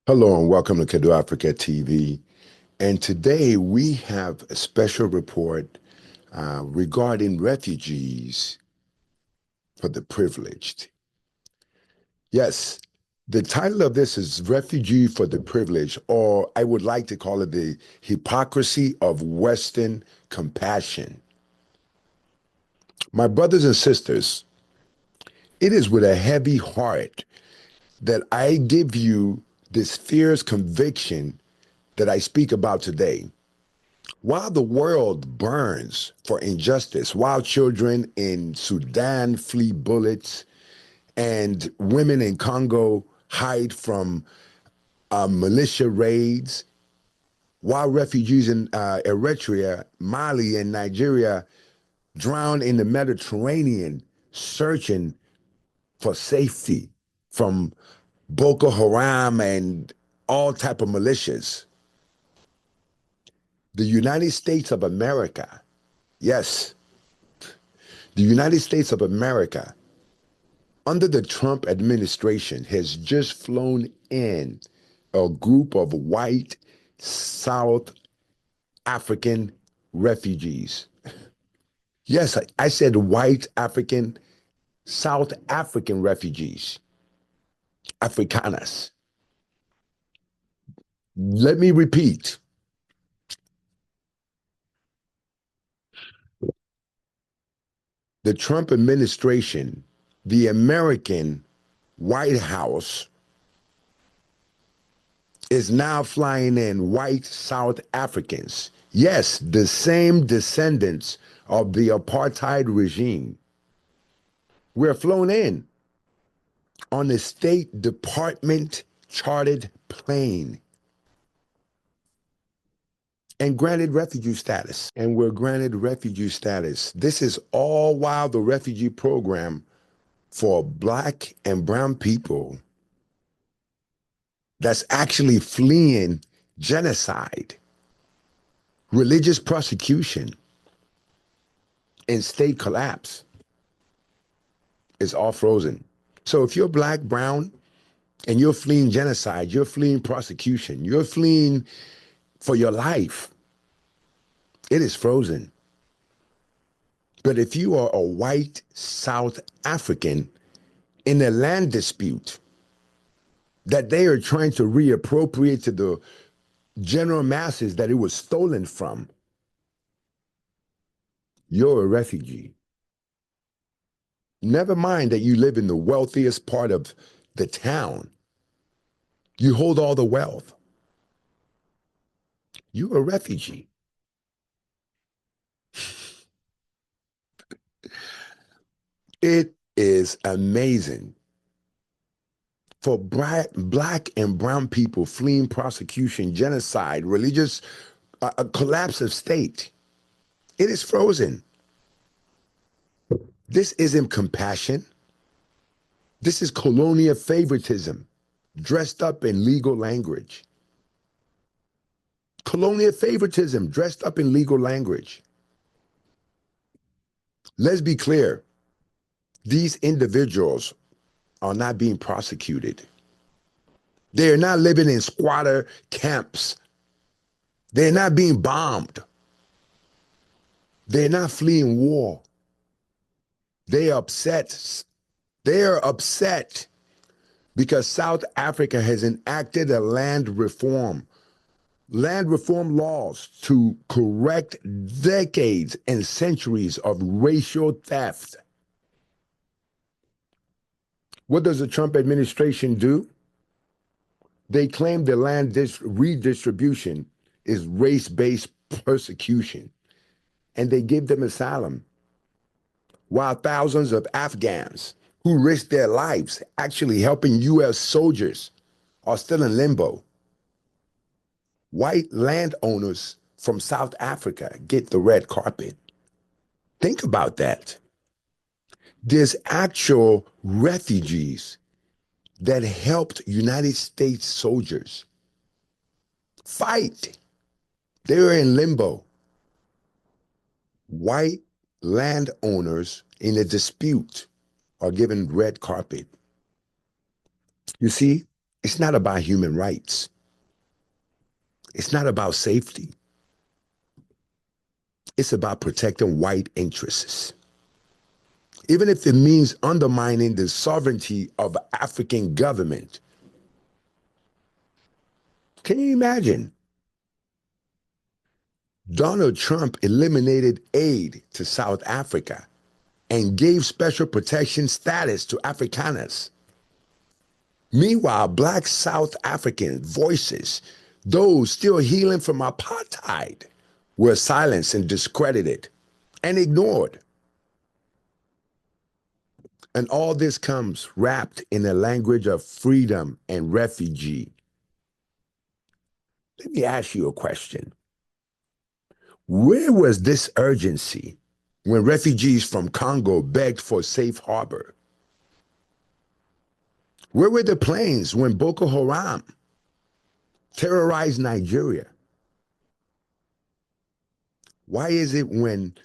Hello and welcome to Kedu Africa TV. And today we have a special report regarding refugees for the privileged. Yes, the title of this is Refugee for the Privileged, or I would like to call it the hypocrisy of Western compassion. My brothers and sisters, it is with a heavy heart that I give you this fierce conviction that I speak about today. While the world burns for injustice, while children in Sudan flee bullets and women in Congo hide from militia raids, while refugees in Eritrea, Mali, and Nigeria drown in the Mediterranean searching for safety from Boko Haram and all type of militias. The United States of America, yes, the United States of America, under the Trump administration, has just flown in a group of white South African refugees. Yes, I said white African, South African refugees, Afrikaners. Let me repeat. The Trump administration, the American White House, is now flying in white South Africans. Yes, the same descendants of the apartheid regime. We're flown in on a State Department chartered plane and granted refugee status. And we're granted refugee status. This is all while the refugee program for Black and brown people that's actually fleeing genocide, religious persecution, and state collapse is all frozen. So if you're Black, brown, and you're fleeing genocide, you're fleeing prosecution, you're fleeing for your life, it is frozen. But if you are a white South African in a land dispute that they are trying to reappropriate to the general masses that it was stolen from, you're a refugee. Never mind that you live in the wealthiest part of the town. You hold all the wealth. You're a refugee. It is amazing for Black and brown people fleeing prosecution, genocide, religious a collapse of state. It is frozen. This isn't compassion. This is colonial favoritism dressed up in legal language. Colonial favoritism dressed up in legal language. Let's be clear. These individuals are not being prosecuted. They're not living in squatter camps. They're not being bombed. They're not fleeing war. They're upset. They're upset because South Africa has enacted a land reform laws to correct decades and centuries of racial theft. What does the Trump administration do? They claim the land redistribution is race-based persecution, and they give them asylum, while thousands of Afghans who risked their lives actually helping U.S. soldiers are still in limbo. White landowners from South Africa get the red carpet. Think about that. There's actual refugees that helped United States soldiers fight. They were in limbo. White landowners in a dispute are given red carpet. You see, It's not about human rights. It's not about safety. It's about protecting white interests. Even if it means undermining the sovereignty of African government. Can you imagine? Donald Trump eliminated aid to South Africa and gave special protection status to Afrikaners. Meanwhile, Black South African voices, those still healing from apartheid, were silenced and discredited and ignored. And all this comes wrapped in a language of freedom and refugee. Let me ask you a question. Where was this urgency when refugees from Congo begged for safe harbor? Where were the planes when Boko Haram terrorized Nigeria? Why is it when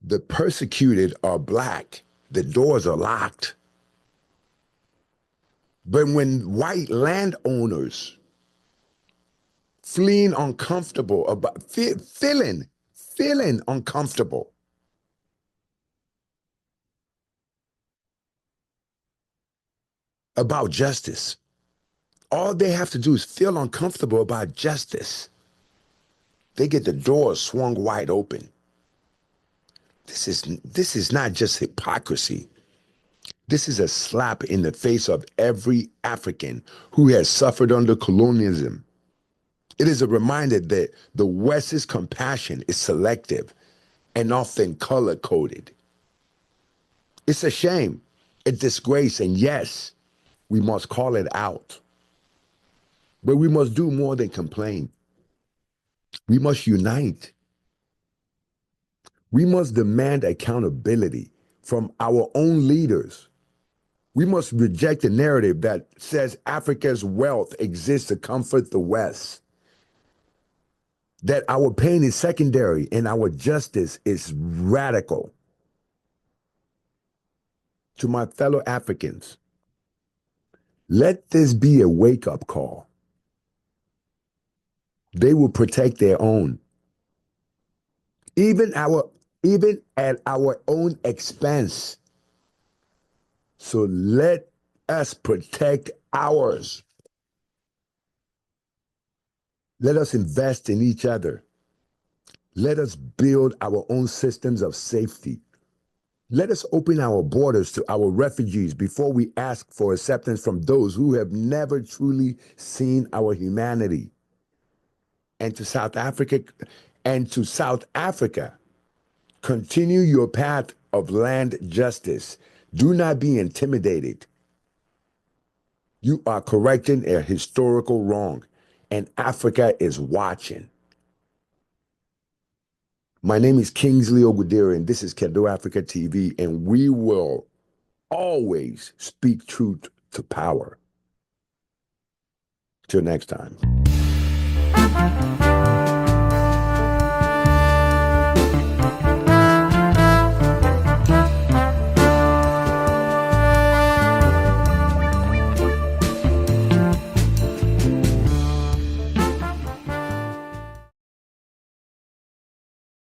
the persecuted are Black, the doors are locked? But when white landowners feeling uncomfortable about feeling uncomfortable about justice, all they have to do is feel uncomfortable about justice. They get the doors swung wide open. This is not just hypocrisy. This is a slap in the face of every African who has suffered under colonialism. It is a reminder that the West's compassion is selective and often color-coded. It's a shame, a disgrace, and yes, we must call it out. But we must do more than complain. We must unite. We must demand accountability from our own leaders. We must reject the narrative that says Africa's wealth exists to comfort the West, that our pain is secondary and our justice is radical. To my fellow Africans, let this be a wake-up call. They will protect their own, even at our own expense. So let us protect ours. Let us invest in each other. Let us build our own systems of safety. Let us open our borders to our refugees before we ask for acceptance from those who have never truly seen our humanity. And to South Africa, continue your path of land justice. Do not be intimidated. You are correcting a historical wrong, and Africa is watching. My name is Kingsley Ogwudire, and this is Kedu Africa TV, and we will always speak truth to power. Till next time.